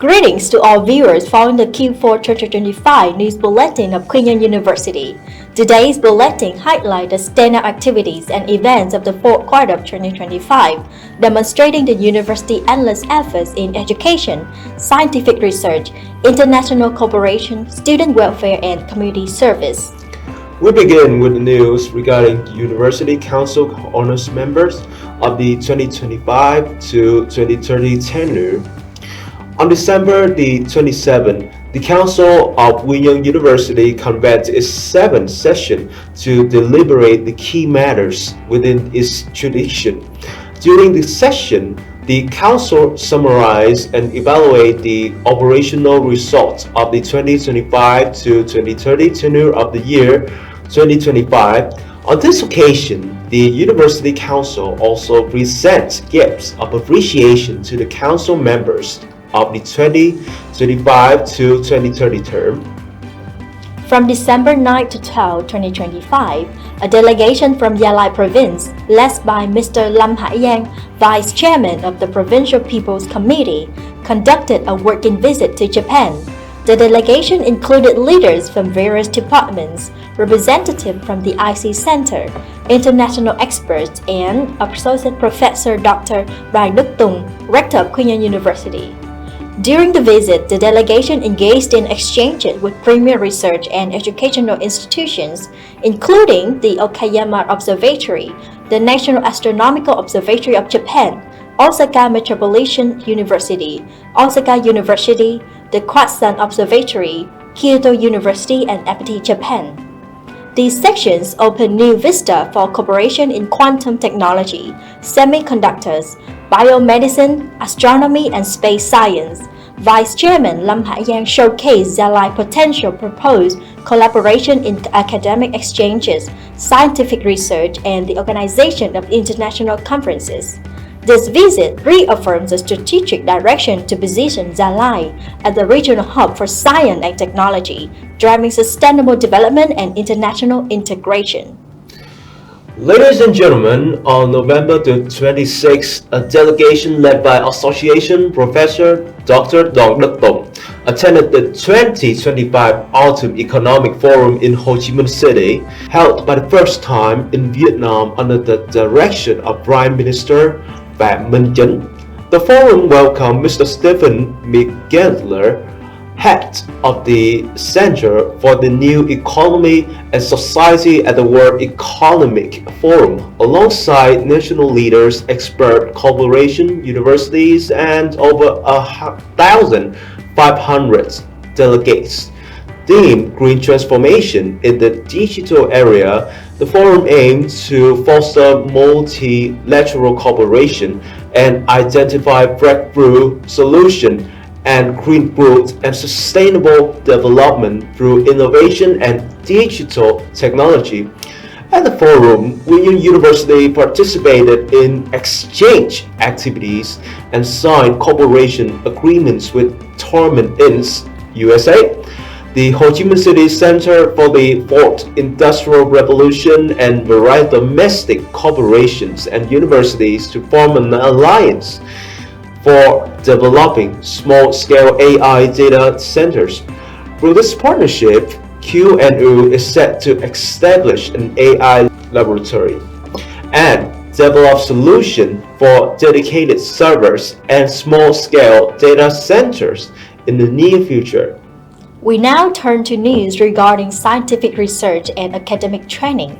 Greetings to all viewers following the Q4 2025 news bulletin of QNU University. Today's bulletin highlights the standout activities and events of the fourth quarter of 2025, demonstrating the university's endless efforts in education, scientific research, international cooperation, student welfare, and community service. We begin with the news regarding University Council Honors members of the 2025 to 2030 tenure. On December the 27th, the Council of QNU University convened its 7th session to deliberate the key matters within its jurisdiction. During the session, the Council summarized and evaluated the operational results of the 2025 to 2030 tenure of the year 2025. On this occasion, the University Council also presents gifts of appreciation to the Council members of the 2025 to 2030 term. From December 9 to 12, 2025, a delegation from Yalai Province, led by Mr. Lam Hai-yang, Vice Chairman of the Provincial People's Committee, conducted a working visit to Japan. The delegation included leaders from various departments, representatives from the IC Center, international experts, and Associate Professor Dr. Rai Đức Tùng, Rector of QNU University. During the visit, the delegation engaged in exchanges with premier research and educational institutions, including the Okayama Observatory, the National Astronomical Observatory of Japan, Osaka Metropolitan University, Osaka University, the Quatsan Observatory, Kyoto University, and FT Japan. These sections open new vista for cooperation in quantum technology, semiconductors, biomedicine, astronomy, and space science. Vice Chairman Lam Hai-yang showcased Yalai potential proposed collaboration in academic exchanges, scientific research, and the organization of international conferences. This visit reaffirms the strategic direction to position Yalai as a regional hub for science and technology, driving sustainable development and international integration. Ladies and gentlemen, on November the 26th, a delegation led by Association Professor Dr. Rai Đức Tùng attended the 2025 Autumn Economic Forum in Ho Chi Minh City, held by the first time in Vietnam under the direction of Prime Minister Phạm Minh Chính. The forum welcomed Mr. Stephen McGentler, head of the Center for the New Economy and Society at the World Economic Forum, alongside national leaders, expert corporation, universities, and over 1,500 delegates. Themed Green Transformation in the Digital Area, the forum aims to foster multilateral cooperation and identify breakthrough solutions and green growth and sustainable development through innovation and digital technology. At the forum, QNU University participated in exchange activities and signed cooperation agreements with Torment Inc., USA, the Ho Chi Minh City Center for the Fourth Industrial Revolution, and various domestic corporations and universities to form an alliance for developing small-scale AI data centers. Through this partnership, QNU is set to establish an AI laboratory and develop solutions for dedicated servers and small-scale data centers in the near future. We now turn to news regarding scientific research and academic training.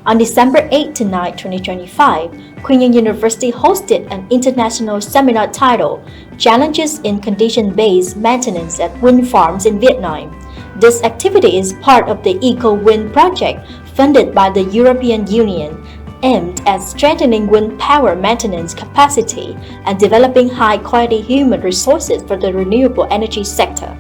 On December 8 to 9, 2025, QNU University hosted an international seminar titled Challenges in Condition-Based Maintenance at Wind Farms in Vietnam. This activity is part of the Eco-Wind project funded by the European Union, aimed at strengthening wind power maintenance capacity and developing high-quality human resources for the renewable energy sector.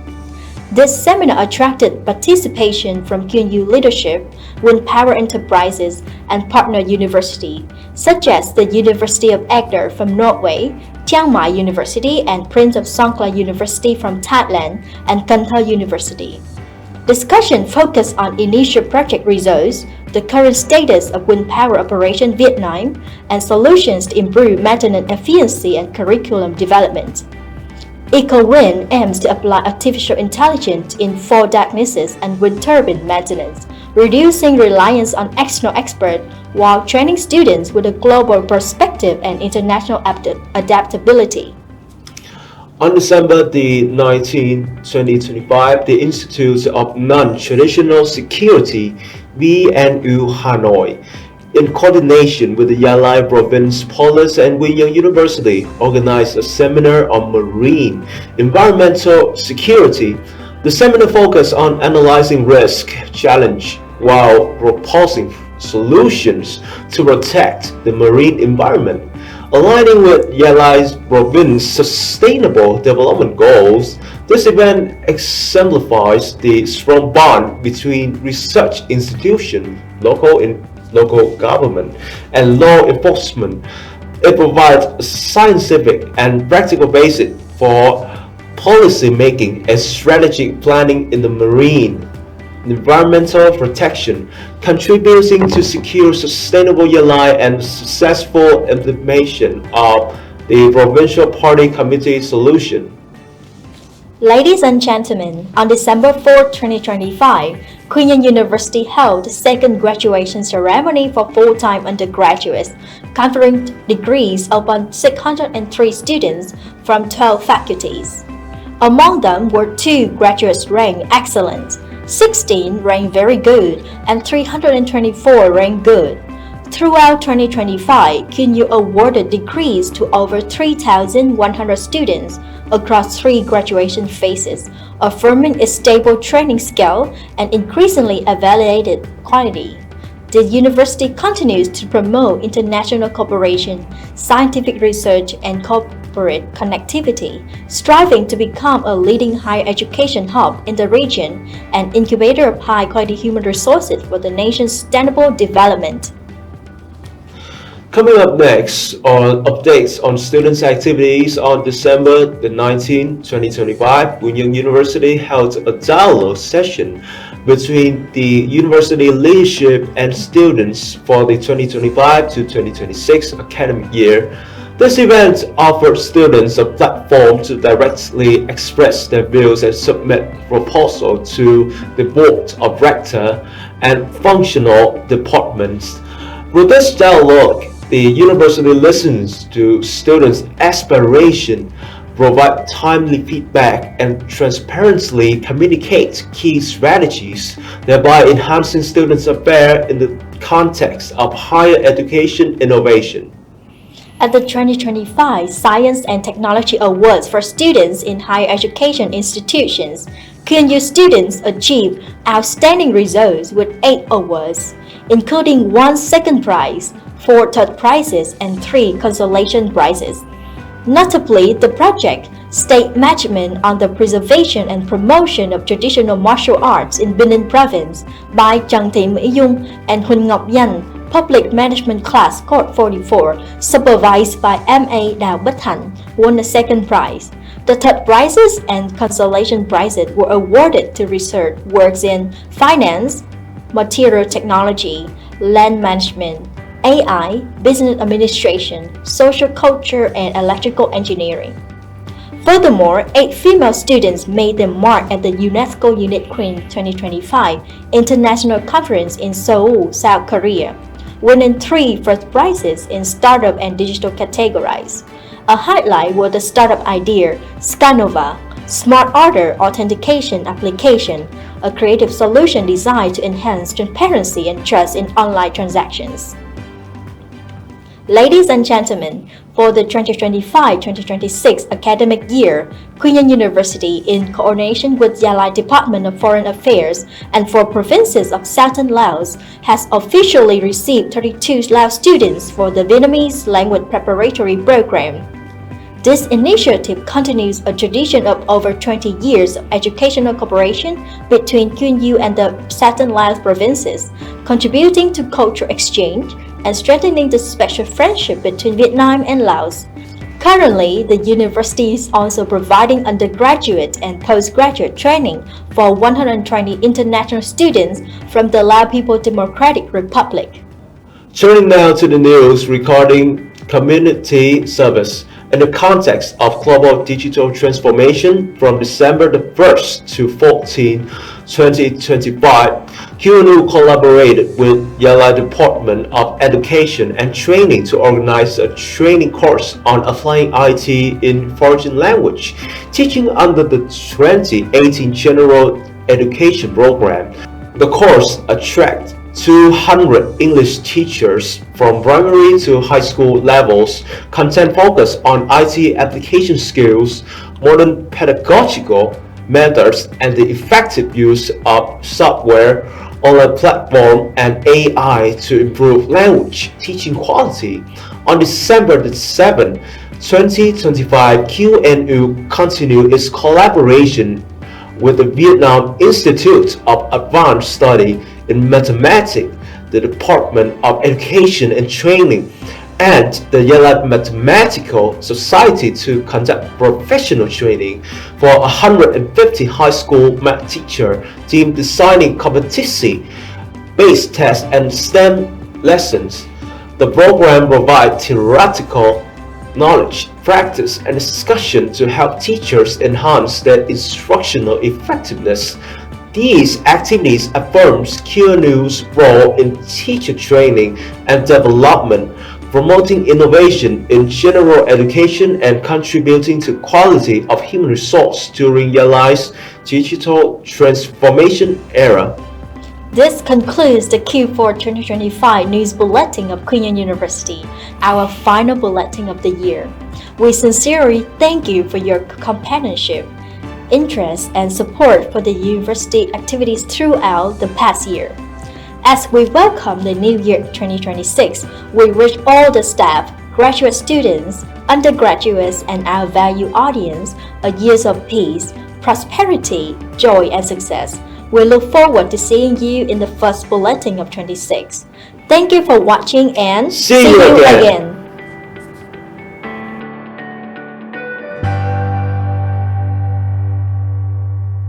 This seminar attracted participation from QNU leadership, wind power enterprises, and partner universities, such as the University of Agder from Norway, Chiang Mai University, and Prince of Songkla University from Thailand, and Cần Thơ University. Discussion focused on initial project results, the current status of wind power operation in Vietnam, and solutions to improve maintenance efficiency and curriculum development. EcoWIN aims to apply artificial intelligence in fall diagnosis and wind turbine maintenance, reducing reliance on external experts while training students with a global perspective and international adaptability. On December the 19th, 2025, the Institute of Non-Traditional Security, QNU Hanoi, in coordination with the Yalai Province Police and Weiyang University, organized a seminar on marine environmental security. The seminar focused on analyzing risk, challenge, while proposing solutions to protect the marine environment. Aligning with Yalai's province sustainable development goals, this event exemplifies the strong bond between research institutions, local government, and law enforcement. It provides a scientific and practical basis for policy making and strategic planning in the marine environmental protection, contributing to secure sustainable Yalai and successful implementation of the Provincial Party Committee solution. Ladies and gentlemen, on December 4, 2025, QNU University held the second graduation ceremony for full-time undergraduates, conferring degrees upon 603 students from 12 faculties. Among them were 2 graduates ranked excellent, 16 ranked very good, and 324 ranked good. Throughout 2025, QNU awarded degrees to over 3,100 students across 3 graduation phases, affirming its stable training scale and increasingly evaluated quality. The university continues to promote international cooperation, scientific research, and corporate connectivity, striving to become a leading higher education hub in the region and incubator of high-quality human resources for the nation's sustainable development. Coming up next are updates on students' activities. On December the 19th, 2025, Weiyang University held a dialogue session between the university leadership and students for the 2025 to 2026 academic year. This event offered students a platform to directly express their views and submit proposals to the board of rector and functional departments. With this dialogue, the university listens to students' aspiration, provide timely feedback, and transparently communicate key strategies, thereby enhancing students' affairs in the context of higher education innovation. At the 2025 Science and Technology Awards for students in higher education institutions, QNU students achieved outstanding results with 8 awards, including 1 second prize, 4 third prizes, and 3 consolation prizes. Notably, the project State Management on the Preservation and Promotion of Traditional Martial Arts in Benin Province by Chang Thị Mỹ Dung and Hun Ngọc Yan, Public Management Class Code 44, supervised by M.A. Đào Bích Hạnh, won the second prize. The third prizes and consolation prizes were awarded to research works in finance, material technology, land management, AI, business administration, social culture, and electrical engineering. Furthermore, 8 female students made their mark at the UNESCO-UNITWIN 2025 International Conference in Seoul, South Korea, winning 3 first prizes in startup and digital categories. A highlight was the startup idea, Scanova, Smart Order Authentication Application, a creative solution designed to enhance transparency and trust in online transactions. Ladies and gentlemen, for the 2025-2026 academic year, QNU University, in coordination with Yalai Department of Foreign Affairs and 4 provinces of Southern Laos, has officially received 32 Lao students for the Vietnamese language preparatory program. This initiative continues a tradition of over 20 years of educational cooperation between QNU and the Southern Laos provinces, contributing to cultural exchange and strengthening the special friendship between Vietnam and Laos. Currently, the university is also providing undergraduate and postgraduate training for 120 international students from the Lao People's Democratic Republic. Turning now to the news regarding community service. In the context of global digital transformation from December the 1st to 14, 2025, QNU collaborated with Yala Department of Education and Training to organize a training course on applying IT in foreign language, teaching under the 2018 General Education Program. The course attracted 200 English teachers from primary to high school levels. Content focused on IT application skills, modern pedagogical methods, and the effective use of software, online platform, and AI to improve language teaching quality. On December the 7th, 2025, QNU continued its collaboration with the Vietnam Institute of Advanced Study in Mathematics, the Department of Education and Training, and the Yala Mathematical Society to conduct professional training for 150 high school math teachers, team designing competency-based tests and STEM lessons. The program provides theoretical knowledge, practice, and discussion to help teachers enhance their instructional effectiveness. These activities affirms QNU's role in teacher training and development, promoting innovation in general education and contributing to quality of human resource during Yala's digital transformation era. This concludes the Q4 2025 News Bulletin of QNU University, our final bulletin of the year. We sincerely thank you for your companionship, interest, and support for the university activities throughout the past year. As we welcome the new year 2026, we wish all the staff, graduate students, undergraduates, and our valued audience a year of peace, prosperity, joy, and success. We look forward to seeing you in the first bulletin of 26. Thank you for watching and See you again.